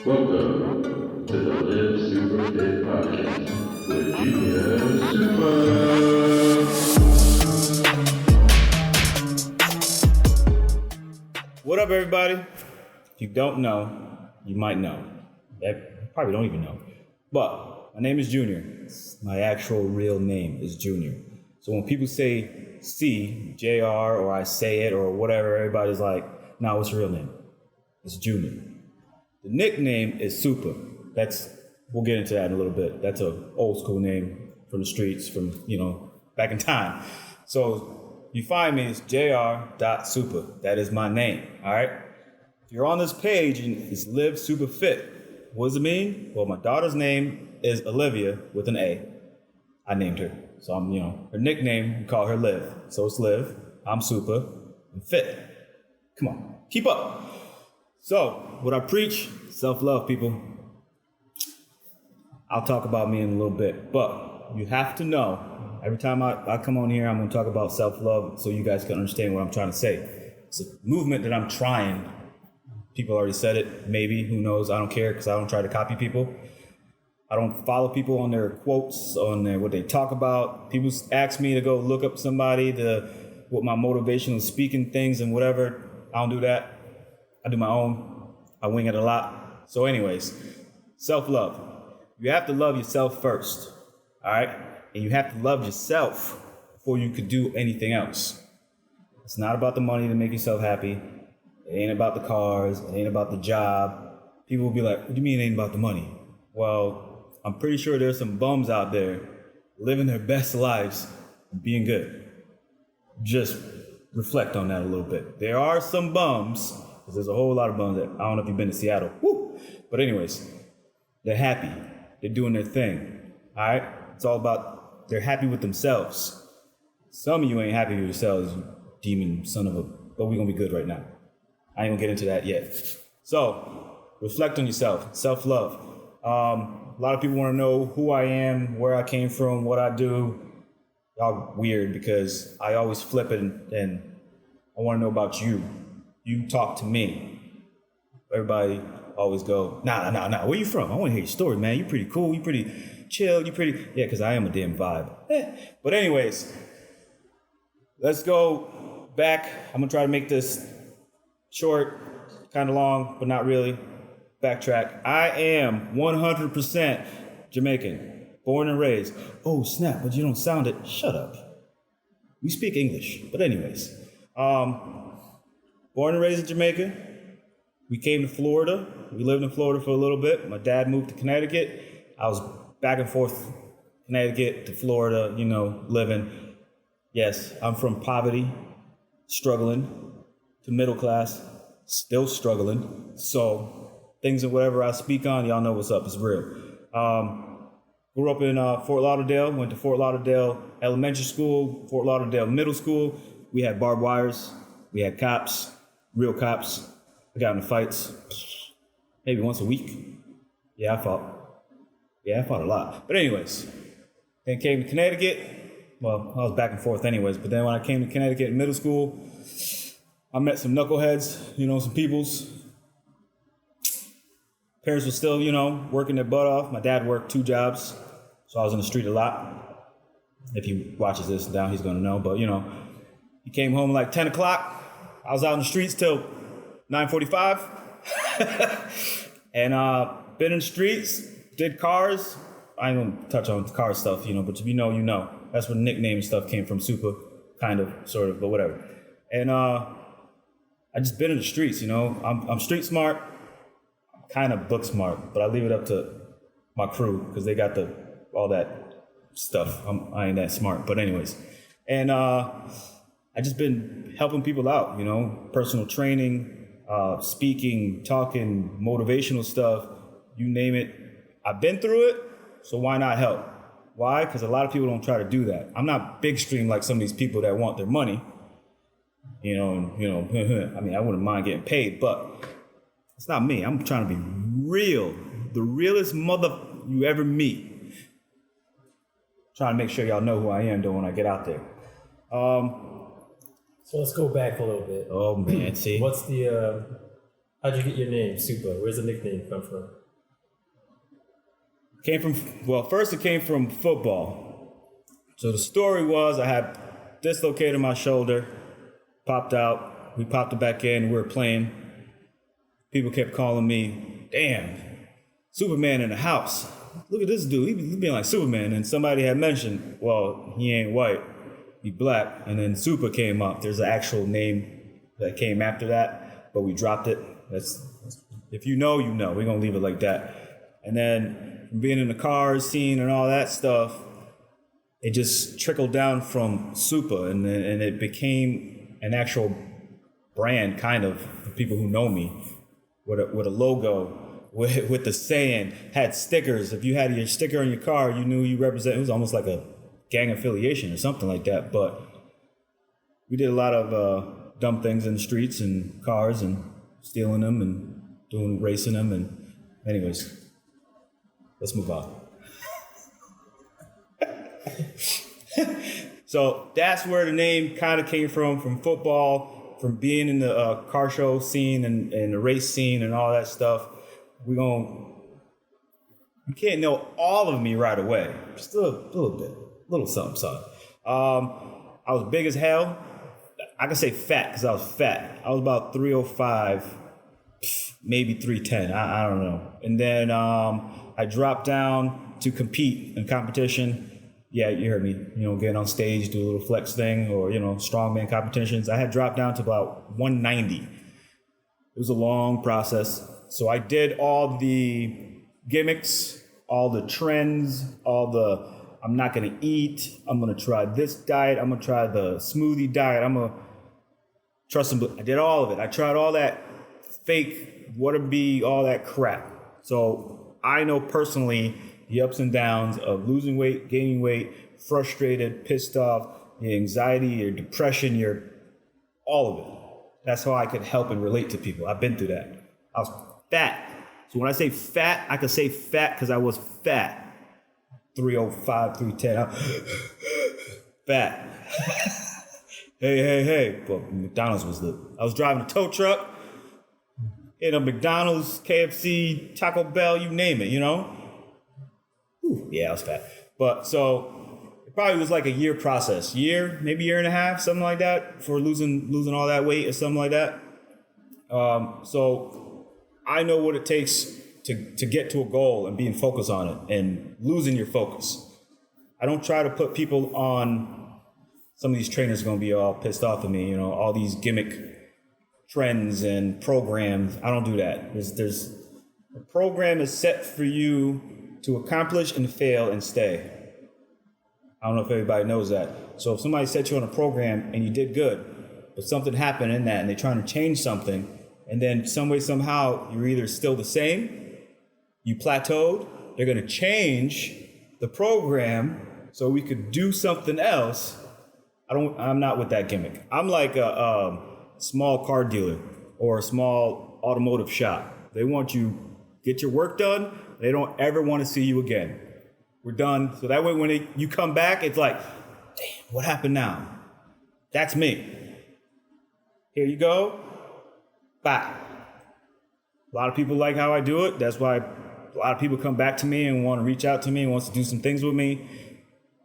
Welcome to the LivSupaFit Podcast with JrSupa. What up, everybody? If you don't know, you might know. You probably don't even know. But my name is Junior. My actual real name is Junior. So when people say C, JR, or I say it, or whatever, everybody's like, nah, what's your real name? It's Junior. The nickname is Supa. We'll get into that in a little bit. That's an old school name from the streets from, back in time. So you find me, it's JrSupa. That is my name, all right? If you're on this page, it's LivSupaFit. What does it mean? Well, my daughter's name is Olivia with an A. I named her. So I'm, her nickname, we call her Liv. So it's Liv, I'm Supa, and Fit. Come on, keep up. So, what I preach, self-love, people. I'll talk about me in a little bit, but you have to know, every time I come on here, I'm going to talk about self-love so you guys can understand what I'm trying to say. It's a movement that I'm trying. People already said it, maybe, who knows, I don't care because I don't try to copy people. I don't follow people on their quotes, on what they talk about. People ask me to go look up somebody, what my motivational speaking things and whatever. I don't do that. I do my own. I wing it a lot. So anyways, self-love. You have to love yourself first, all right? And you have to love yourself before you could do anything else. It's not about the money to make yourself happy. It ain't about the cars. It ain't about the job. People will be like, what do you mean it ain't about the money? Well, I'm pretty sure there's some bums out there living their best lives and being good. Just reflect on that a little bit. There are some bums. There's a whole lot of bums that I don't know if you've been to Seattle. Woo! But anyways, they're happy. They're doing their thing. All right? It's all about they're happy with themselves. Some of you ain't happy with yourselves, you demon son of a... But we're going to be good right now. I ain't going to get into that yet. So, reflect on yourself. Self-love. A lot of people want to know who I am, where I came from, what I do. Y'all weird because I always flip it and I want to know about you. You talk to me. Everybody always go, nah, where you from? I want to hear your story, man. You pretty cool. You pretty chill. You pretty... Yeah, because I am a damn vibe. But anyways, let's go back. I'm going to try to make this short, kind of long, but not really. Backtrack. I am 100% Jamaican. Born and raised. Oh, snap, but you don't sound it. Shut up. We speak English. But anyways. Born and raised in Jamaica. We came to Florida. We lived in Florida for a little bit. My dad moved to Connecticut. I was back and forth, Connecticut to Florida, living. Yes, I'm from poverty, struggling, to middle class, still struggling. So things and whatever I speak on, y'all know what's up. It's real. Grew up in Fort Lauderdale. Went to Fort Lauderdale Elementary School, Fort Lauderdale Middle School. We had barbed wires. We had cops. Real cops. I got into fights maybe once a week. Yeah, I fought a lot. But anyways, then came to Connecticut. Well, I was back and forth anyways. But then when I came to Connecticut in middle school, I met some knuckleheads, some peoples. Parents were still, working their butt off. My dad worked 2 jobs, so I was in the street a lot. If he watches this down, he's going to know. But, he came home like 10 o'clock. I was out in the streets till 9:45, and been in the streets, did cars. I ain't gonna touch on car stuff, but if you know. That's where the nickname stuff came from, Supa, kind of, sort of, but whatever. And I just been in the streets, I'm street smart, kind of book smart, but I leave it up to my crew because they got all that stuff. I ain't that smart, but anyways, and I just been helping people out, personal training. Speaking, talking, motivational stuff, you name it. I've been through it, so why not help? Why? Because a lot of people don't try to do that. I'm not big stream like some of these people that want their money. I mean, I wouldn't mind getting paid, but it's not me. I'm trying to be real. The realest mother you ever meet. Trying to make sure y'all know who I am, though, when I get out there. So let's go back a little bit. Oh man, see. What's the, how'd you get your name, Supa? Where's the nickname come from? First it came from football. So the story was I had dislocated my shoulder, popped out, we popped it back in, we were playing. People kept calling me, damn, Superman in the house. Look at this dude, he being like Superman. And somebody had mentioned, well, he ain't white, he black. And then Supa came up. There's an actual name that came after that, but we dropped it. If you know, you know. We're gonna leave it like that. And then being in the cars, scene and all that stuff, it just trickled down from Supa, and it became an actual brand, kind of, for people who know me, with a logo, with the saying, had stickers. If you had your sticker on your car, you knew you represent. It was almost like a gang affiliation or something like that. But we did a lot of dumb things in the streets and cars and stealing them and doing racing them. And anyways, let's move on. So that's where the name kind of came from football, from being in the car show scene and the race scene and all that stuff. You can't know all of me right away. Just a little bit, a little something. I was big as hell. I can say fat because I was fat. I was about 305, maybe 310. I don't know. And then I dropped down to compete in competition. Yeah, you heard me, getting on stage, do a little flex thing or, strongman competitions. I had dropped down to about 190. It was a long process. So I did all the gimmicks, all the trends, I'm not going to eat, I'm going to try this diet, I'm going to try the smoothie diet, I'm going to trust them. I did all of it. I tried all that fake, all that crap. So I know personally the ups and downs of losing weight, gaining weight, frustrated, pissed off, your anxiety, your depression, all of it. That's how I could help and relate to people. I've been through that. I was fat. So when I say fat, I can say fat because I was fat. 305, 310. Fat. Hey. But McDonald's was I was driving a tow truck, in a McDonald's, KFC, Taco Bell, you name it, Yeah, I was fat. But so it probably was like a year process. Maybe year and a half, something like that, for losing all that weight or something like that. So I know what it takes to get to a goal and being focused on it and losing your focus. I don't try to put people on, some of these trainers are going to be all pissed off at me, all these gimmick trends and programs. I don't do that. A program is set for you to accomplish and fail and stay. I don't know if everybody knows that. So if somebody set you on a program and you did good, but something happened in that and they're trying to change something, and then some way, somehow, you're either still the same, you plateaued, they're going to change the program so we could do something else. I'm not with that gimmick. I'm like a small car dealer or a small automotive shop. They want you get your work done. They don't ever want to see you again. We're done. So that way when you come back, it's like, damn, what happened now? That's me. Here you go. Bye. A lot of people like how I do it. That's why a lot of people come back to me and want to reach out to me and wants to do some things with me.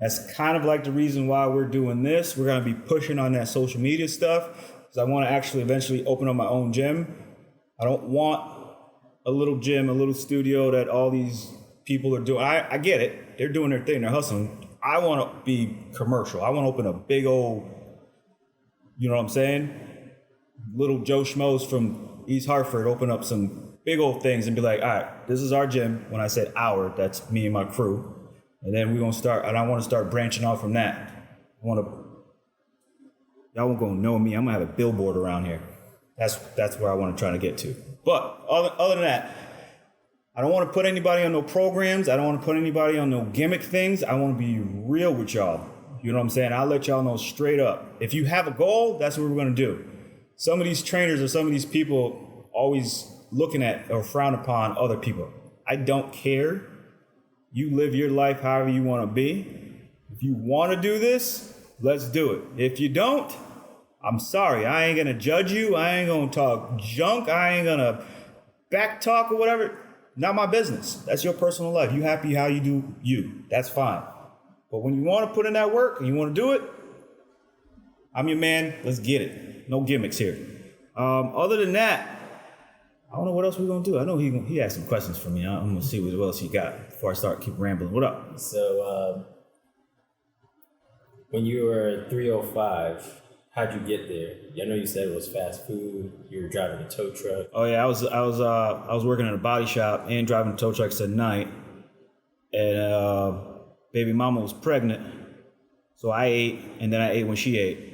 That's kind of like the reason why we're doing this. We're going to be pushing on that social media stuff because I want to actually eventually open up my own gym. I don't want a little gym, a little studio that all these people are doing. I get it. They're doing their thing. They're hustling. I want to be commercial. I want to open a big old, you know what I'm saying? Little Joe Schmoes from East Hartford open up some big old things and be like, all right, this is our gym. When I said our, that's me and my crew. And then we're going to start, and I want to start branching off from that. Y'all won't go know me. I'm going to have a billboard around here. That's where I want to try to get to. But other than that, I don't want to put anybody on no programs. I don't want to put anybody on no gimmick things. I want to be real with y'all. You know what I'm saying? I'll let y'all know straight up. If you have a goal, that's what we're going to do. Some of these trainers or some of these people always looking at or frown upon other people. I don't care. You live your life however you want to be. If you want to do this, let's do it. If you don't, I'm sorry. I ain't gonna judge you. I ain't gonna talk junk. I ain't gonna back talk or whatever. Not my business. That's your personal life. You happy how you do you. That's fine. But when you want to put in that work and you want to do it, I'm your man. Let's get it. No gimmicks here. Other than that, I don't know what else we're gonna do. I know he has some questions for me. I'm gonna see what else he got before I keep rambling. What up? So, when you were 305, how'd you get there? I know you said it was fast food. You were driving a tow truck. Oh yeah, I was working in a body shop and driving tow trucks at night, and baby mama was pregnant, so I ate, and then I ate when she ate.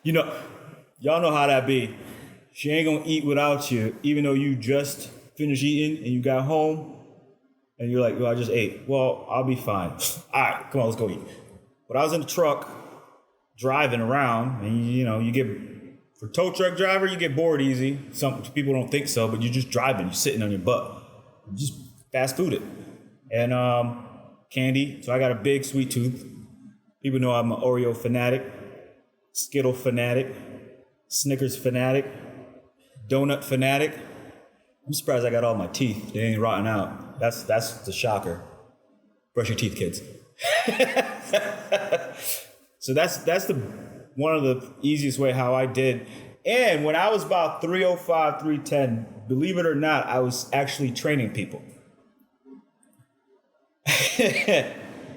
Y'all know how that be. She ain't gonna eat without you, even though you just finished eating and you got home, and you're like, well, I just ate. Well, I'll be fine. All right, come on, let's go eat. But I was in the truck driving around, and you get, for tow truck driver, you get bored easy. Some people don't think so, but you're just driving, you're sitting on your butt. You just fast food it. And candy, so I got a big sweet tooth. People know I'm an Oreo fanatic, Skittle fanatic, Snickers fanatic, donut fanatic. I'm surprised I got all my teeth. They ain't rotting out. That's the shocker. Brush your teeth, kids. So that's the one of the easiest way how I did. And when I was about 305, 310, believe it or not, I was actually training people.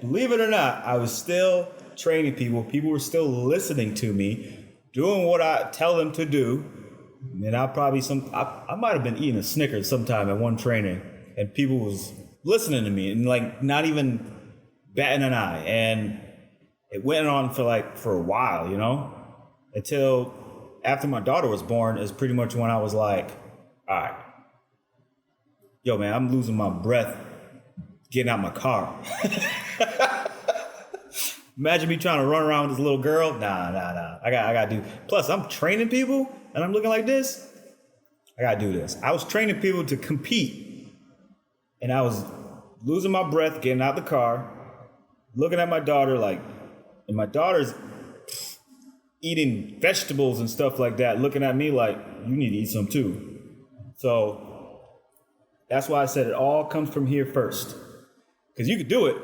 Believe it or not, I was still training people. People were still listening to me, doing what I tell them to do. And I might have been eating a Snickers sometime at one training, and people was listening to me and like not even batting an eye. And it went on for a while, until after my daughter was born is pretty much when I was like, all right, yo man, I'm losing my breath getting out my car. Imagine me trying to run around with this little girl. Nah. I gotta do. Plus, I'm training people and I'm looking like this. I gotta do this. I was training people to compete, and I was losing my breath getting out the car, looking at my daughter and my daughter's eating vegetables and stuff like that, looking at me like, you need to eat some too. So that's why I said it all comes from here first. Because you could do it,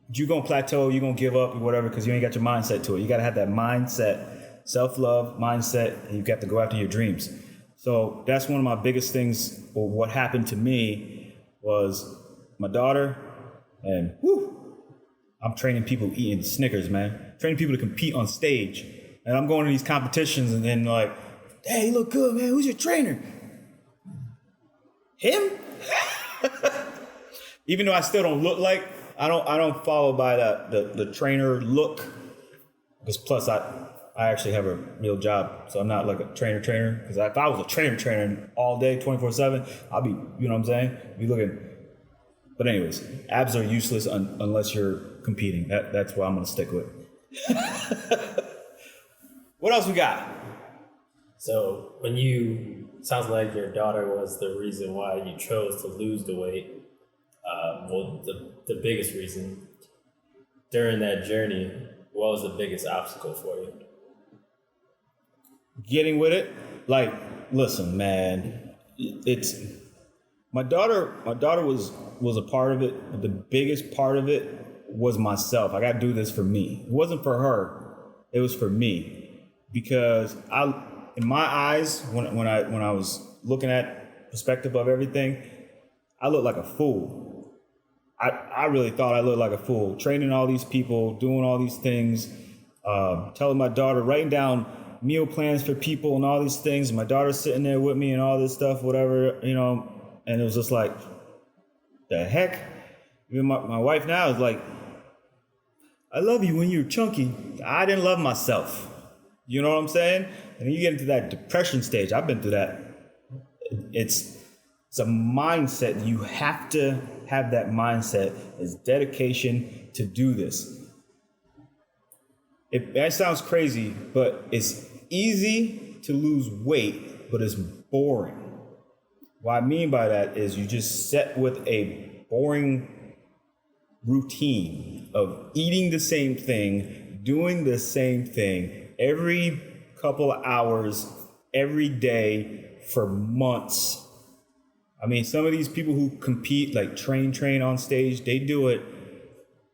but you're going to plateau, you're going to give up or whatever because you ain't got your mindset to it. You got to have that mindset, self-love mindset, and you got to go after your dreams. So that's one of my biggest things, or what happened to me was my daughter, and I'm training people eating Snickers, man. Training people to compete on stage. And I'm going to these competitions and then like, hey, you look good, man. Who's your trainer? Him? Even though I still don't look like, I don't follow by the trainer look. Because plus I actually have a real job. So I'm not like a trainer. Because if I was a trainer all day, 24/7, I'll be, you know what I'm saying? Be looking. But anyways, abs are useless unless you're competing. That's what I'm going to stick with. What else we got? So sounds like your daughter was the reason why you chose to lose the weight. The biggest reason. During that journey, what was the biggest obstacle for you? Getting with it. Like, listen, man, it's my daughter was a part of it, but the biggest part of it was myself. I got to do this for me. It wasn't for her. It was for me. Because in my eyes, when I was looking at perspective of everything, I looked like a fool. I really thought I looked like a fool, training all these people, doing all these things, telling my daughter, writing down meal plans for people and all these things. My daughter's sitting there with me and all this stuff, whatever, and it was just like, the heck? Even my wife now is like, I love you when you're chunky. I didn't love myself. You know what I'm saying? And then you get into that depression stage. I've been through that. It's a mindset. You have to have that mindset. It's dedication to do this. That sounds crazy, but it's easy to lose weight, but it's boring. What I mean by that is you just set with a boring routine of eating the same thing, doing the same thing every couple of hours, every day for months. I mean, some of these people who compete, like train on stage, they do it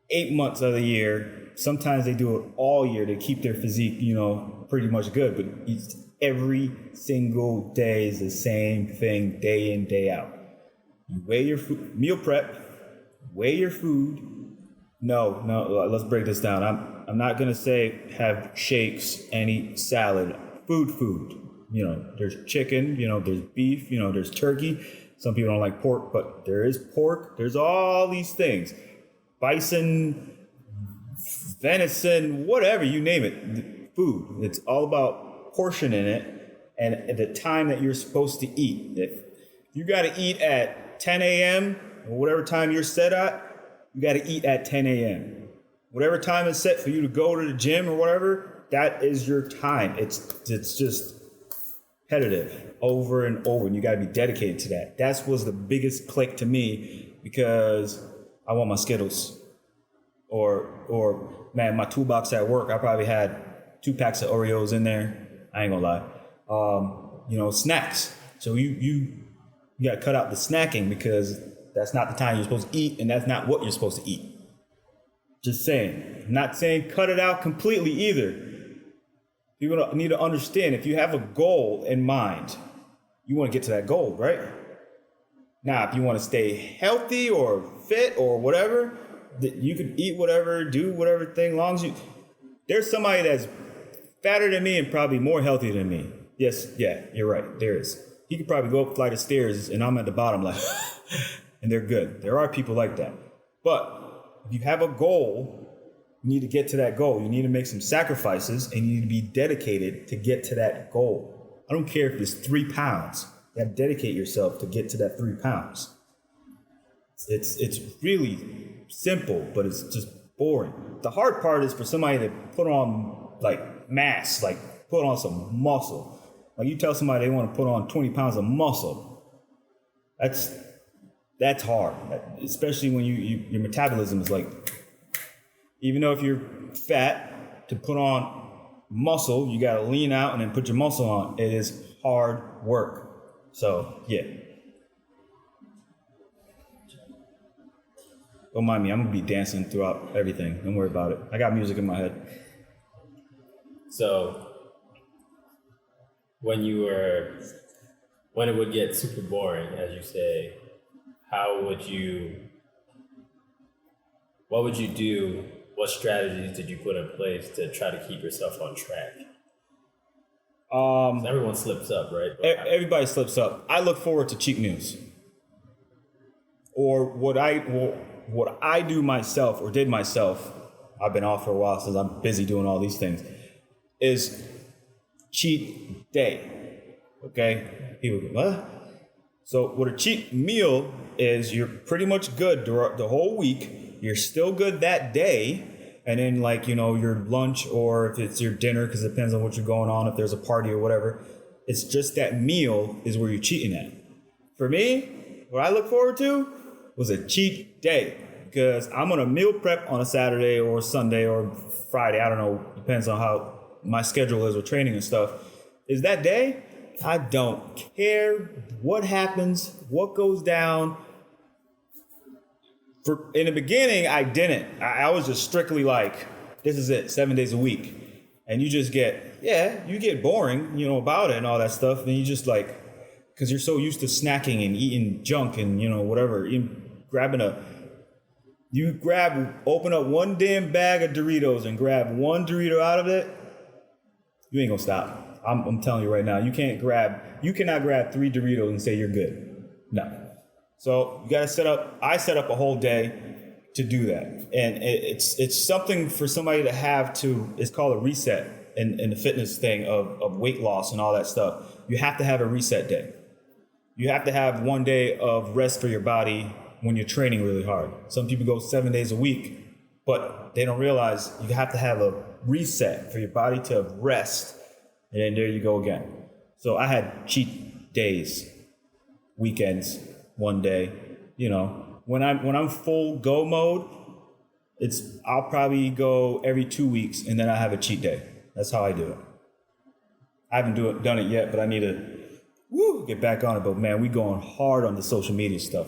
8 months of the year. Sometimes they do it all year to keep their physique, pretty much good. But every single day is the same thing, day in, day out. You weigh your food, meal prep, weigh your food. No, let's break this down. I'm not gonna say have shakes and eat salad. Food. There's chicken, there's beef, there's turkey. Some people don't like pork, but there is pork. There's all these things. Bison, venison, whatever, you name it. Food. It's all about portioning it and the time that you're supposed to eat. If you gotta eat at 10 a.m. or whatever time you're set at, you gotta eat at 10 a.m. Whatever time is set for you to go to the gym or whatever, that is your time. It's just repetitive over and over, and you got to be dedicated to that. That was the biggest click to me, because I want my Skittles or man, my toolbox at work, I probably had 2 packs of Oreos in there. I ain't gonna lie. Snacks. So you got to cut out the snacking, because that's not the time you're supposed to eat, and that's not what you're supposed to eat. Just saying. I'm not saying cut it out completely either. People need to understand, if you have a goal in mind, you want to get to that goal, right? Now, if you want to stay healthy or fit or whatever, you can eat whatever, do whatever thing, long as you... There's somebody that's fatter than me and probably more healthy than me. Yes, yeah, you're right, there is. He could probably go up a flight of stairs and I'm at the bottom like, and they're good. There are people like that. But if you have a goal, you need to get to that goal. You need to make some sacrifices, and you need to be dedicated to get to that goal. I don't care if it's 3 pounds. You have to dedicate yourself to get to that 3 pounds. It's really simple, but it's just boring. The hard part is for somebody to put on like mass, like put on some muscle. Like you tell somebody they want to put on 20 pounds of muscle. That's hard, especially when your metabolism is like, even though if you're fat, to put on muscle, you got to lean out and then put your muscle on. It is hard work. So, yeah. Don't mind me. I'm going to be dancing throughout everything. Don't worry about it. I got music in my head. So, when it would get super boring, as you say, what would you do? What strategies did you put in place to try to keep yourself on track? Everyone slips up, right? Everybody slips up. I look forward to cheat meals. Or what I do myself, or did myself, I've been off for a while since I'm busy doing all these things, is cheat day. Okay? People go, what? So what a cheat meal is, you're pretty much good the whole week. You're still good that day, and then your lunch, or if it's your dinner, because it depends on what you're going on, if there's a party or whatever, it's just that meal is where you're cheating at. For me, what I look forward to was a cheat day, because I'm gonna meal prep on a Saturday or Sunday or Friday, I don't know, depends on how my schedule is with training and stuff. Is that day, I don't care what happens, what goes down. In the beginning, I didn't. I was just strictly like, this is it, 7 days a week. And you just you get boring, about it and all that stuff. And you just because you're so used to snacking and eating junk and, whatever. Open up one damn bag of Doritos and grab one Dorito out of it. You ain't gonna stop. I'm telling you right now, you cannot grab 3 Doritos and say you're good. No. So you gotta I set up a whole day to do that. And it's something for somebody to have it's called a reset in the fitness thing of weight loss and all that stuff. You have to have a reset day. You have to have one day of rest for your body when you're training really hard. Some people go 7 days a week, but they don't realize you have to have a reset for your body to rest. And then there you go again. So I had cheat days, weekends, one day, when I'm full go mode, I'll probably go every 2 weeks, and then I have a cheat day. That's how I do it. I haven't done it yet, but I need to get back on it. But man, we going hard on the social media stuff.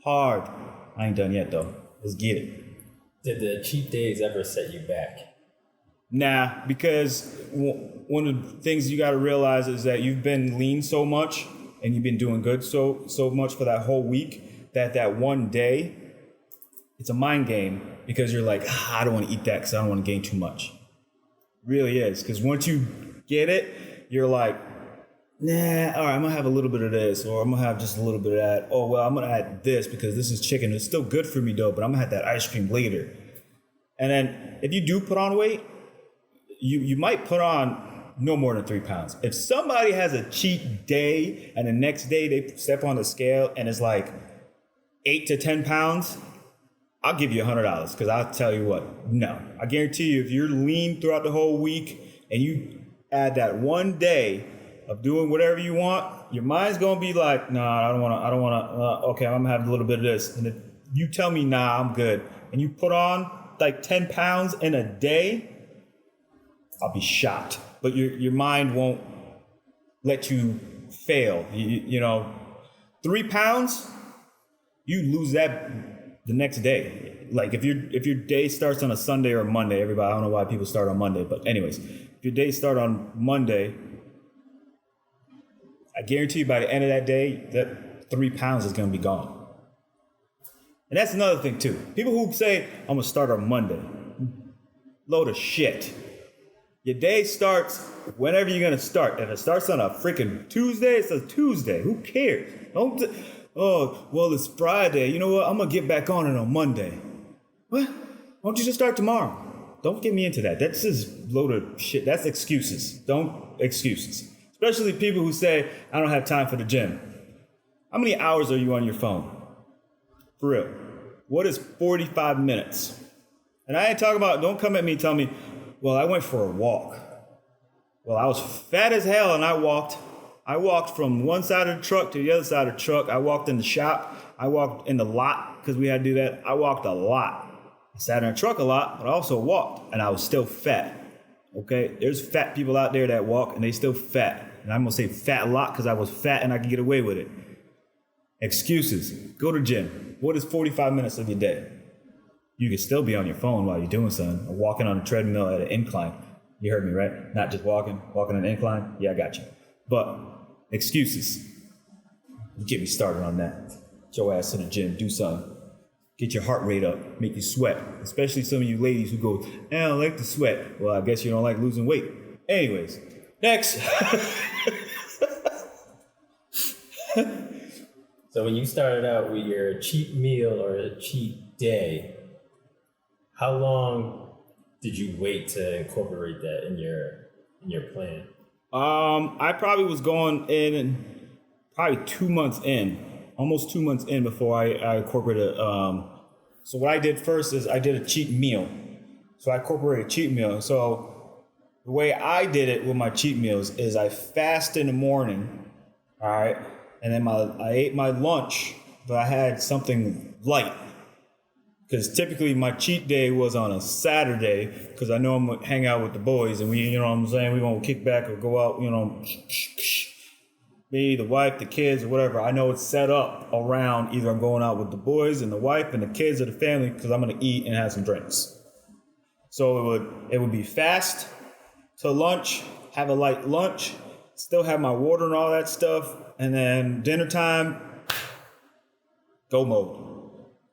Hard. I ain't done yet though. Let's get it. Did the cheat days ever set you back? Nah, because one of the things you got to realize is that you've been lean so much and you've been doing good so much for that whole week that one day, it's a mind game because you're like, I don't want to eat that because I don't want to gain too much. Really is, because once you get it, you're like, nah, all right, I'm going to have a little bit of this, or I'm going to have just a little bit of that. Oh, well, I'm going to add this because this is chicken. It's still good for me, though, but I'm going to have that ice cream later. And then if you do put on weight, you might put on no more than 3 pounds. If somebody has a cheat day and the next day they step on the scale and it's like 8 to 10 pounds, I'll give you $100 because I'll tell you what, no. I guarantee you if you're lean throughout the whole week and you add that one day of doing whatever you want, your mind's gonna be like, nah, I don't wanna, okay, I'm gonna have a little bit of this. And if you tell me, nah, I'm good, and you put on like 10 pounds in a day, I'll be shocked. But your mind won't let you fail. You know, 3 pounds, you lose that the next day. Like if your day starts on a Sunday or a Monday, everybody, I don't know why people start on Monday, but anyways, if your day start on Monday, I guarantee you by the end of that day, that 3 pounds is going to be gone. And that's another thing too. People who say, I'm going to start on Monday, load of shit. Your day starts whenever you're going to start. If it starts on a freaking Tuesday, it's a Tuesday. Who cares? Oh, well, it's Friday. You know what? I'm going to get back on it on Monday. What? Why don't you just start tomorrow? Don't get me into that. That's just load of shit. That's excuses. Don't excuses. Especially people who say, I don't have time for the gym. How many hours are you on your phone? For real. What is 45 minutes? And I ain't talking about, don't come at me and tell me, well, I went for a walk. Well, I was fat as hell and I walked from one side of the truck to the other side of the truck. I walked in the shop. I walked in the lot because we had to do that. I walked a lot. I sat in a truck a lot, but I also walked and I was still fat. Okay? There's fat people out there that walk and they still fat. And I'm going to say fat a lot because I was fat and I could get away with it. Excuses. Go to gym. What is 45 minutes of your day? You can still be on your phone while you're doing something or walking on a treadmill at an incline. You heard me, right? Not just walking an incline. Yeah, I got you. But excuses. You get me started on that. Get your ass to the gym. Do something. Get your heart rate up. Make you sweat. Especially some of you ladies who go, I don't like to sweat. Well, I guess you don't like losing weight. Anyways, next. So when you started out with your cheat meal or a cheat day, how long did you wait to incorporate that in your plan? I probably was going in probably 2 months in, almost 2 months in before I incorporated. So what I did first is I did a cheat meal. So I incorporated a cheat meal. So the way I did it with my cheat meals is I fast in the morning, all right, and then I ate my lunch, but I had something light. Because typically my cheat day was on a Saturday, because I know I'm going to hang out with the boys and we, you know what I'm saying, we won't kick back or go out, you know, me, the wife, the kids, or whatever. I know it's set up around either I'm going out with the boys and the wife and the kids or the family because I'm going to eat and have some drinks. So it would be fast to lunch, have a light lunch, still have my water and all that stuff, and then dinner time, go mode.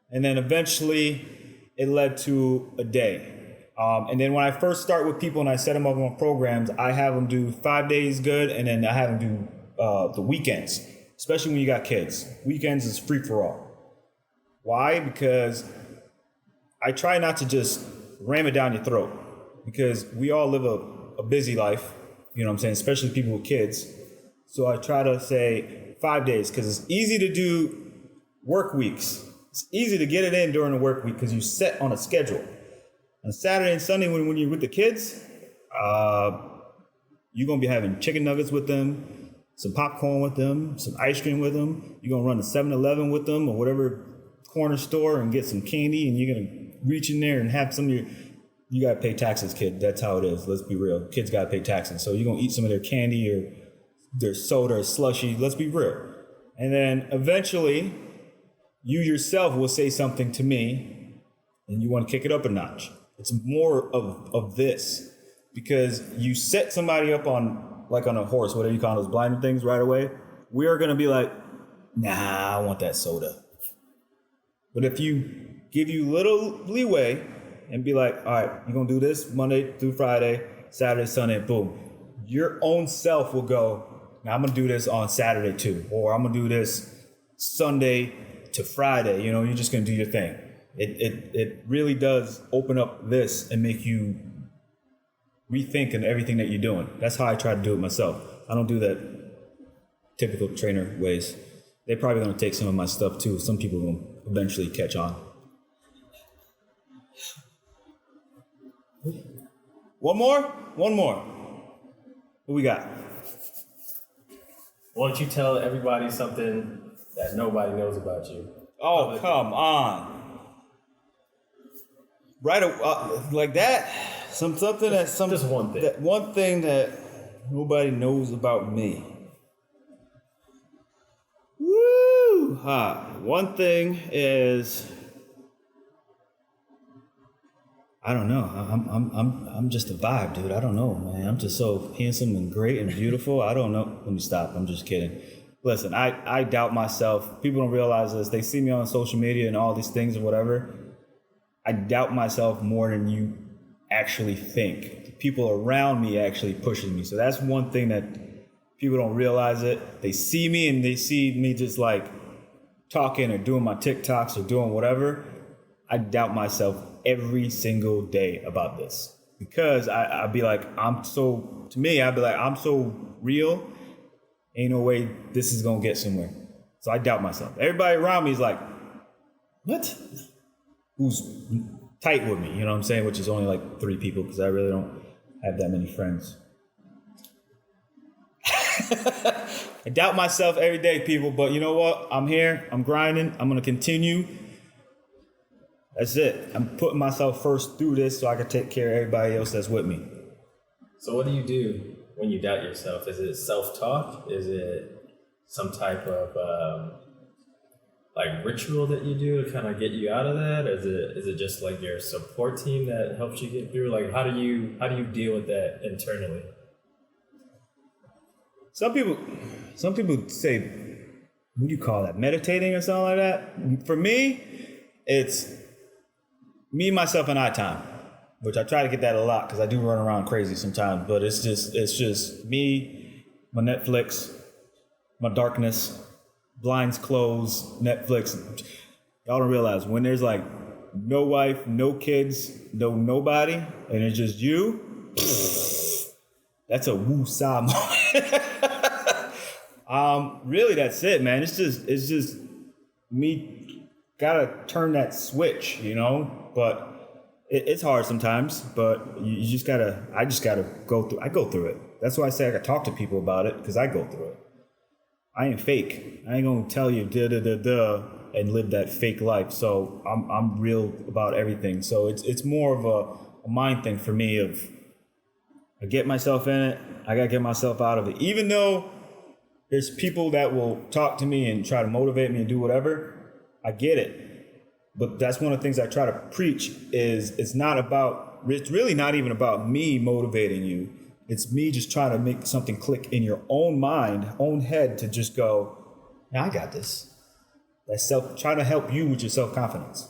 And then eventually it led to a day. And then when I first start with people and I set them up on programs, I have them do 5 days good, and then I have them do the weekends, especially when you got kids. Weekends is free for all. Why? Because I try not to just ram it down your throat, because we all live a busy life, you know what I'm saying, especially people with kids. So I try to say 5 days because it's easy to do work weeks. It's easy to get it in during the work week because you set on a schedule. On Saturday and Sunday when you're with the kids, you're going to be having chicken nuggets with them, some popcorn with them, some ice cream with them. You're going to run to 7-Eleven with them or whatever corner store and get some candy, and you're going to reach in there and have some of your, you gotta pay taxes, kid. That's how it is. Let's be real. Kids gotta pay taxes. So you're gonna eat some of their candy or their soda or slushy. Let's be real. And then eventually, you yourself will say something to me and you want to kick it up a notch. It's more of this, because you set somebody up on a horse, whatever you call those blinded things right away. We are going to be like, nah, I want that soda. But if you give you little leeway and be like, all right, you're going to do this Monday through Friday, Saturday, Sunday, boom. Your own self will go, now I'm going to do this on Saturday too, or I'm going to do this Sunday to Friday. You know, you're just going to do your thing. It really does open up this and make you rethink in everything that you're doing. That's how I try to do it myself. I don't do that typical trainer ways. They're probably going to take some of my stuff too. Some people will eventually catch on. One more? What we got? Why don't you tell everybody something that nobody knows about you? Oh, come on. Right, like that? Something that just one thing. That one thing that nobody knows about me. Woo! One thing is, I don't know. I'm just a vibe, dude. I don't know, man. I'm just so handsome and great and beautiful. I don't know. Let me stop. I'm just kidding. Listen, I doubt myself. People don't realize this. They see me on social media and all these things or whatever. I doubt myself more than you actually think. The people around me actually pushes me. So that's one thing that people don't realize it. They see me and they see me just like talking or doing my TikToks or doing whatever. I doubt myself every single day about this, because I'd be like, I'm so real. Ain't no way this is gonna get somewhere. So I doubt myself. Everybody around me is like, what? Who's tight with me, you know what I'm saying? Which is only like 3 people, because I really don't have that many friends. I doubt myself every day, people, but you know what? I'm here, I'm grinding, I'm gonna continue. That's it. I'm putting myself first through this so I can take care of everybody else that's with me. So what do you do when you doubt yourself? Is it self-talk? Is it some type of like ritual that you do to kind of get you out of that? Is it just like your support team that helps you get through? Like how do you deal with that internally? Some people say, what do you call that? Meditating or something like that? For me, it's me, myself, and I time, which I try to get that a lot because I do run around crazy sometimes. But it's just me, my Netflix, my darkness, blinds closed, Netflix. Y'all don't realize when there's like no wife, no kids, nobody, and it's just you. That's a woo-saw moment. Really, that's it, man. It's just me. Gotta turn that switch, you know. But it's hard sometimes. But you just gotta. I just gotta go through. I go through it. That's why I say I gotta talk to people about it, because I go through it. I ain't fake. I ain't gonna tell you and live that fake life. So I'm real about everything. So it's more of a mind thing for me. Of I get myself in it. I gotta get myself out of it. Even though there's people that will talk to me and try to motivate me and do whatever, I get it. But that's one of the things I try to preach is it's really not even about me motivating you. It's me just trying to make something click in your own mind, own head, to just go, yeah, I got this. Trying to help you with your self-confidence.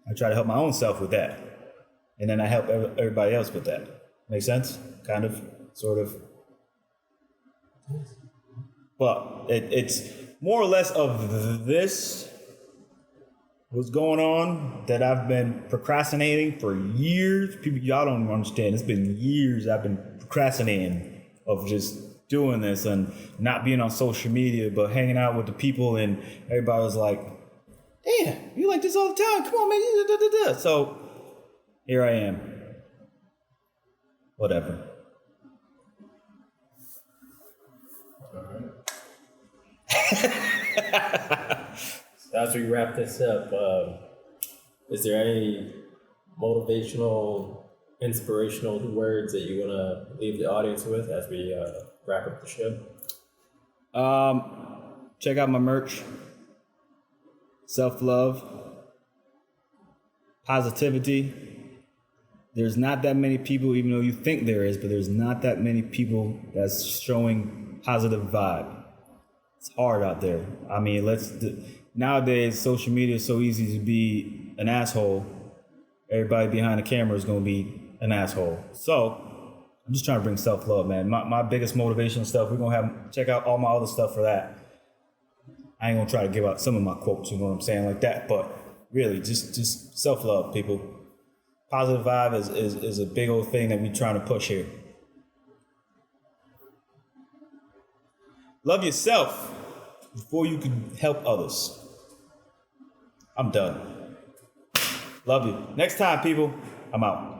I try to help my own self with that. And then I help everybody else with that. Make sense? Kind of, sort of. But it's more or less of this, what's going on, that I've been procrastinating for years. People, y'all don't understand. It's been years I've been procrastinating of just doing this and not being on social media, but hanging out with the people, and everybody was like, damn, you like this all the time. Come on, man. So here I am. Whatever. All right. So as we wrap this up, is there any motivational, inspirational words that you want to leave the audience with as we wrap up the show? Check out my merch. Self-love. Positivity. There's not that many people, even though you think there is, but there's not that many people that's showing positive vibe. It's hard out there. I mean, nowadays, social media is so easy to be an asshole. Everybody behind the camera is going to be an asshole. So, I'm just trying to bring self-love, man. My biggest motivational stuff, we're going to check out all my other stuff for that. I ain't going to try to give out some of my quotes, you know what I'm saying, like that. But really, just self-love, people. Positive vibe is a big old thing that we're trying to push here. Love yourself before you can help others. I'm done. Love you. Next time, people, I'm out.